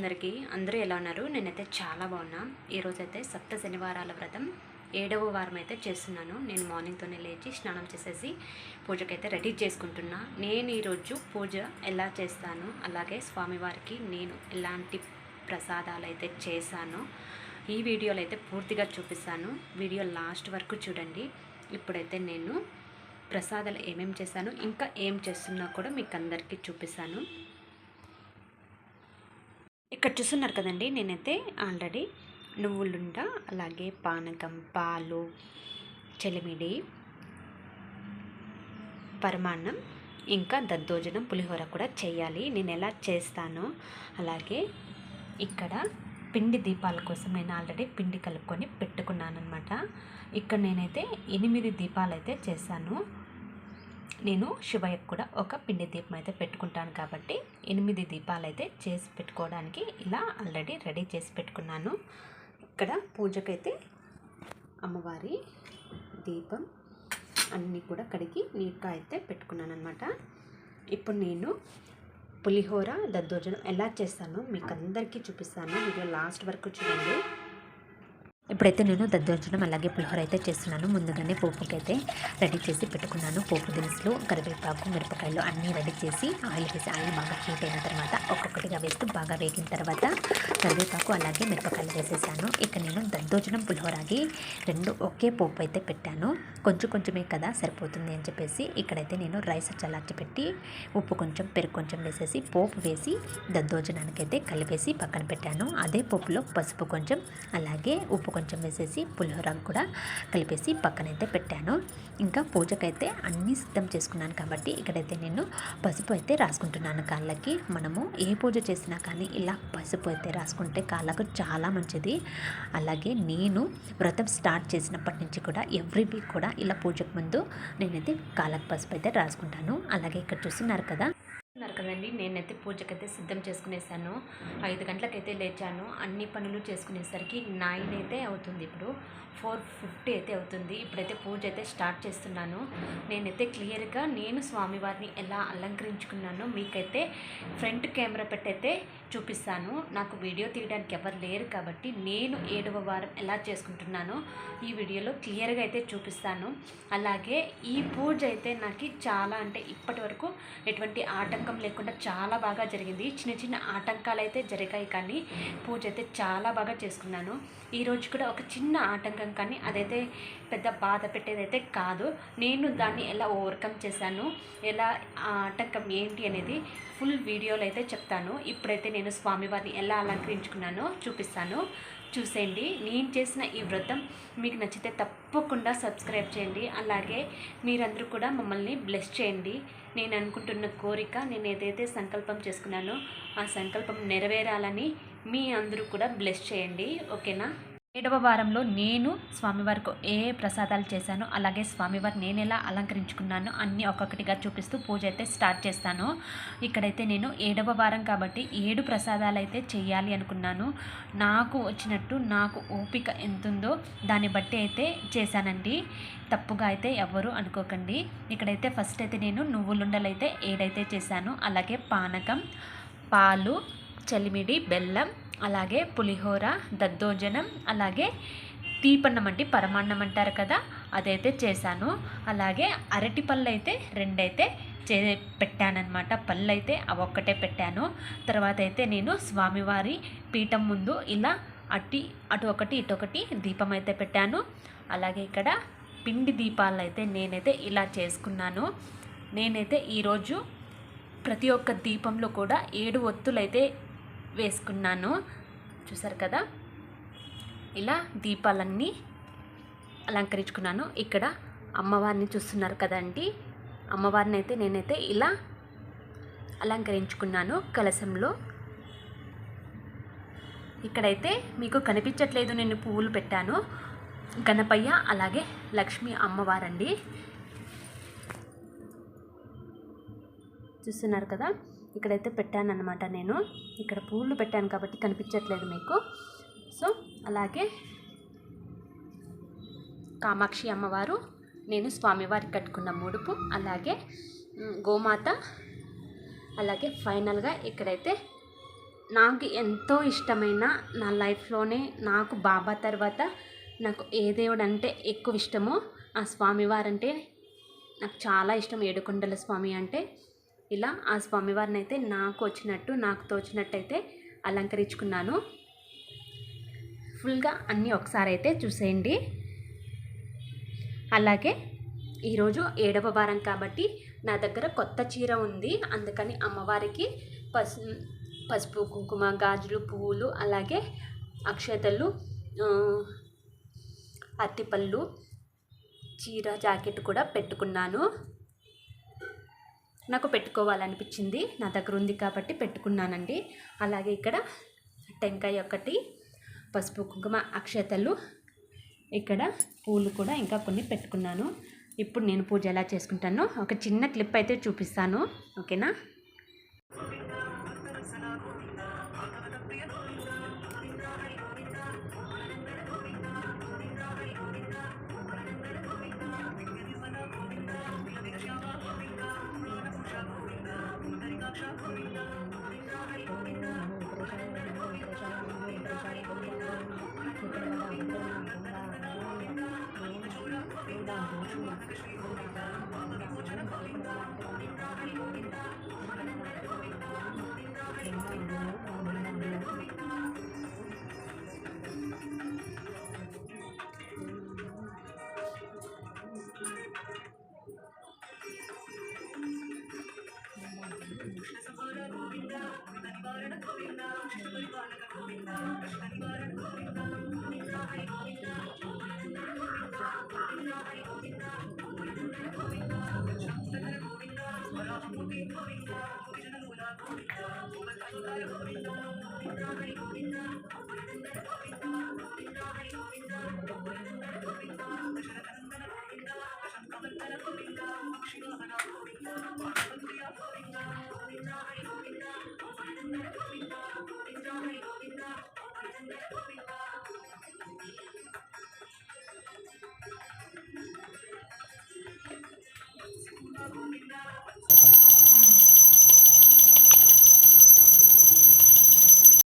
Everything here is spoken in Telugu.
అందరికీ అందరూ ఎలా ఉన్నారు? నేనైతే చాలా బాగున్నా. ఈరోజైతే సప్త శనివారాల వ్రతం 7వ వారం అయితే చేస్తున్నాను. నేను మార్నింగ్తోనే లేచి స్నానం చేసేసి పూజకైతే రెడీ చేసుకుంటున్నా. నేను ఈరోజు పూజ ఎలా చేస్తాను, అలాగే స్వామివారికి నేను ఎలాంటి ప్రసాదాలు అయితే చేశానో ఈ వీడియోలో అయితే పూర్తిగా చూపిస్తాను. వీడియో లాస్ట్ వరకు చూడండి. ఇప్పుడైతే నేను ప్రసాదాలు ఏమేమి చేశాను, ఇంకా ఏం చేస్తున్నా కూడా మీకు అందరికీ చూపిస్తాను. ఇక్కడ చూస్తున్నారు కదండి, నేనైతే ఆల్రెడీ నువ్వులుండ, అలాగే పానకం, పాలు, చెలిమిడి, పరమాన్నం, ఇంకా దద్దోజనం, పులిహోర కూడా చేయాలి. నేను ఎలా చేస్తానో అలాగే ఇక్కడ పిండి దీపాల కోసం నేను ఆల్రెడీ పిండి కలుపుకొని పెట్టుకున్నాను అనమాట. ఇక్కడ నేనైతే 8 దీపాలు అయితే చేశాను. నేను శివయ్యకు కూడా ఒక పిండి దీపం అయితే పెట్టుకుంటాను కాబట్టి 8 దీపాలు అయితే చేసి పెట్టుకోవడానికి ఇలా ఆల్రెడీ రెడీ చేసి పెట్టుకున్నాను. ఇక్కడ పూజకైతే అమ్మవారి దీపం అన్నీ కూడా కడిగి నీట్గా అయితే పెట్టుకున్నాను అనమాట. ఇప్పుడు నేను పులిహోర, దద్దోజనం ఎలా చేస్తానో మీకు అందరికీ చూపిస్తాను. వీడియో లాస్ట్ వరకు చూడండి. ఇప్పుడైతే నేను దద్దోజనం అలాగే పులిహోర అయితే చేస్తున్నాను. ముందుగానే పోపుకి అయితే రెడీ చేసి పెట్టుకున్నాను. పోపు దినుసులు, కరివేపాకు, మిరపకాయలు అన్నీ రెడీ చేసి ఆయిల్ వేసి ఆయిల్ బాగా హీట్ అయిన తర్వాత ఒక్కొక్కటిగా వేస్తూ బాగా వేగిన తర్వాత కరివేపాకు అలాగే మిరపకాయలు వేసేసాను. ఇక నేను దద్దోజనం, పులిహోరకి 2 ఒకే పోపు అయితే పెట్టాను. కొంచెమే కదా సరిపోతుంది అని చెప్పేసి ఇక్కడైతే నేను రైస్ చల్లార్చి పెట్టి ఉప్పు కొంచెం, పెరుగు కొంచెం వేసేసి పోపు వేసి దద్దోజనానికి అయితే కలిపేసి పక్కన పెట్టాను. అదే పోపులో పసుపు కొంచెం అలాగే ఉప్పు కొంచెం వేసేసి పులిహోర కూడా కలిపేసి పక్కనైతే పెట్టాను. ఇంకా పూజకైతే అన్నీ సిద్ధం చేసుకున్నాను కాబట్టి ఇక్కడైతే నేను పసుపు అయితే రాసుకుంటున్నాను కాళ్ళకి. మనము ఏ పూజ చేసినా కానీ ఇలా పసుపు అయితే రాసుకుంటే కాళ్ళకు చాలా మంచిది. అలాగే నేను వ్రతం స్టార్ట్ చేసినప్పటి నుంచి కూడా ఎవ్రీ వీక్ కూడా ఇలా పూజకు ముందు నేనైతే కాళ్ళకు పసుపు అయితే రాసుకుంటాను. అలాగే ఇక్కడ చూస్తున్నారు కదండి, నేనైతే పూజకైతే సిద్ధం చేసుకునేసాను. 5 గంటలకైతే లేచాను. అన్ని పనులు చేసుకునేసరికి 9 అయితే అవుతుంది. ఇప్పుడు 4:50 అయితే అవుతుంది. ఇప్పుడైతే పూజ అయితే స్టార్ట్ చేస్తున్నాను. నేనైతే క్లియర్గా నేను స్వామివారిని ఎలా అలంకరించుకున్నానో మీకైతే ఫ్రంట్ కెమెరా పెట్టయితే చూపిస్తాను. నాకు వీడియో తీయడానికి ఎవరు లేరు కాబట్టి నేను 7వ వారం ఎలా చేసుకుంటున్నానో ఈ వీడియోలో క్లియర్గా అయితే చూపిస్తాను. అలాగే ఈ పూజ అయితే నాకు చాలా అంటే ఇప్పటి వరకు ఎటువంటి ఆటంకం లేకుండా చాలా బాగా జరిగింది. చిన్న ఆటంకాలు అయితే జరిగాయి కానీ పూజ అయితే చాలా బాగా చేసుకున్నాను. ఈరోజు కూడా ఒక చిన్న ఆటంకం కానీ అదైతే పెద్ద బాధ పెట్టేదైతే కాదు. నేను దాన్ని ఎలా ఓవర్కమ్ చేశాను, ఎలా ఆటంకం ఏంటి అనేది ఫుల్ వీడియోలో అయితే చెప్తాను. ఇప్పుడైతే నేను స్వామివారిని ఎలా అలంకరించుకున్నానో చూపిస్తాను, చూసేయండి. నేను చేసిన ఈ వ్రతం మీకు నచ్చితే తప్పకుండా సబ్స్క్రైబ్ చేయండి. అలాగే మీరందరూ కూడా మమ్మల్ని బ్లెస్ చేయండి. నేను అనుకుంటున్న కోరిక, నేను ఏదైతే సంకల్పం చేసుకున్నానో ఆ సంకల్పం నెరవేరాలని మీ అందరూ కూడా బ్లెస్ చేయండి. ఓకేనా? 7వ వారంలో నేను స్వామివారికి ఏ ప్రసాదాలు చేశానో అలాగే స్వామివారిని నేను ఎలా అలంకరించుకున్నానో అన్నీ ఒక్కొక్కటిగా చూపిస్తూ పూజ అయితే స్టార్ట్ చేస్తాను. ఇక్కడైతే నేను 7వ వారం కాబట్టి 7 ప్రసాదాలు అయితే చేయాలి అనుకున్నాను. నాకు వచ్చినట్టు నాకు ఓపిక ఎంతుందో దాన్ని బట్టి అయితే చేశానండి. తప్పుగా అయితే ఎవ్వరూ అనుకోకండి. ఇక్కడైతే ఫస్ట్ అయితే నేను నువ్వులుండలు అయితే 7 అయితే చేశాను. అలాగే పానకం, పాలు, చలిమిడి, బెల్లం, అలాగే పులిహోర, దద్దోజనం, అలాగే తీపన్నం అంటే పరమాన్నం అంటారు కదా, అదైతే చేశాను. అలాగే అరటి పళ్ళు అయితే 2 అయితే పెట్టానన్నమాట. పళ్ళు అయితే ఒక్కటే పెట్టాను. తర్వాత అయితే నేను స్వామివారి పీఠం ముందు ఇలా అటు ఒకటి ఇటు ఒకటి దీపం అయితే పెట్టాను. అలాగే ఇక్కడ పిండి దీపాలను అయితే నేనైతే ఇలా చేసుకున్నాను. నేనైతే ఈరోజు ప్రతి ఒక్క దీపంలో కూడా 7 ఒత్తులు అయితే వేసుకున్నాను. చూసారు కదా, ఇలా దీపాలన్నీ అలంకరించుకున్నాను. ఇక్కడ అమ్మవారిని చూస్తున్నారు కదండి, అమ్మవారిని అయితే నేనైతే ఇలా అలంకరించుకున్నాను కలశంలో. ఇక్కడైతే మీకు కనిపించట్లేదు, నేను పువ్వులు పెట్టాను. గణపయ్య అలాగే లక్ష్మీ అమ్మవారండి, చూస్తున్నారు కదా. ఇక్కడైతే పెట్టాను అనమాట. నేను ఇక్కడ పూలు పెట్టాను కాబట్టి కనిపించట్లేదు మీకు. సో అలాగే కామాక్షి అమ్మవారు, నేను స్వామివారికి కట్టుకున్న ముడుపు, అలాగే గోమాత, అలాగే ఫైనల్గా ఇక్కడైతే నాకు ఎంతో ఇష్టమైన నా లైఫ్లోనే నాకు బాబా తర్వాత నాకు ఏ దేవుడు అంటే ఎక్కువ ఇష్టమో ఆ స్వామివారంటే నాకు చాలా ఇష్టం. ఏడుకొండల స్వామి అంటే ఇలా ఆ స్వామివారిని అయితే నాకు వచ్చినట్టు నాకు తోచినట్టయితే అలంకరించుకున్నాను. ఫుల్గా అన్నీ ఒకసారి అయితే చూసేయండి. అలాగే ఈరోజు 7వ వారం కాబట్టి నా దగ్గర కొత్త చీర ఉంది. అందుకని అమ్మవారికి పసుపు కుంకుమ గాజులు పువ్వులు అలాగే అక్షతలు అరటిపళ్ళు చీర జాకెట్ కూడా పెట్టుకున్నాను. నాకు పెట్టుకోవాలనిపించింది, నా దగ్గర ఉంది కాబట్టి పెట్టుకున్నానండి. అలాగే ఇక్కడ టెంకాయ ఒకటి, పసుపు కుంకుమ అక్షతలు, ఇక్కడ పూలు కూడా ఇంకా కొన్ని పెట్టుకున్నాను. ఇప్పుడు నేను పూజ ఎలా చేసుకుంటానో ఒక చిన్న క్లిప్ అయితే చూపిస్తాను, ఓకేనా?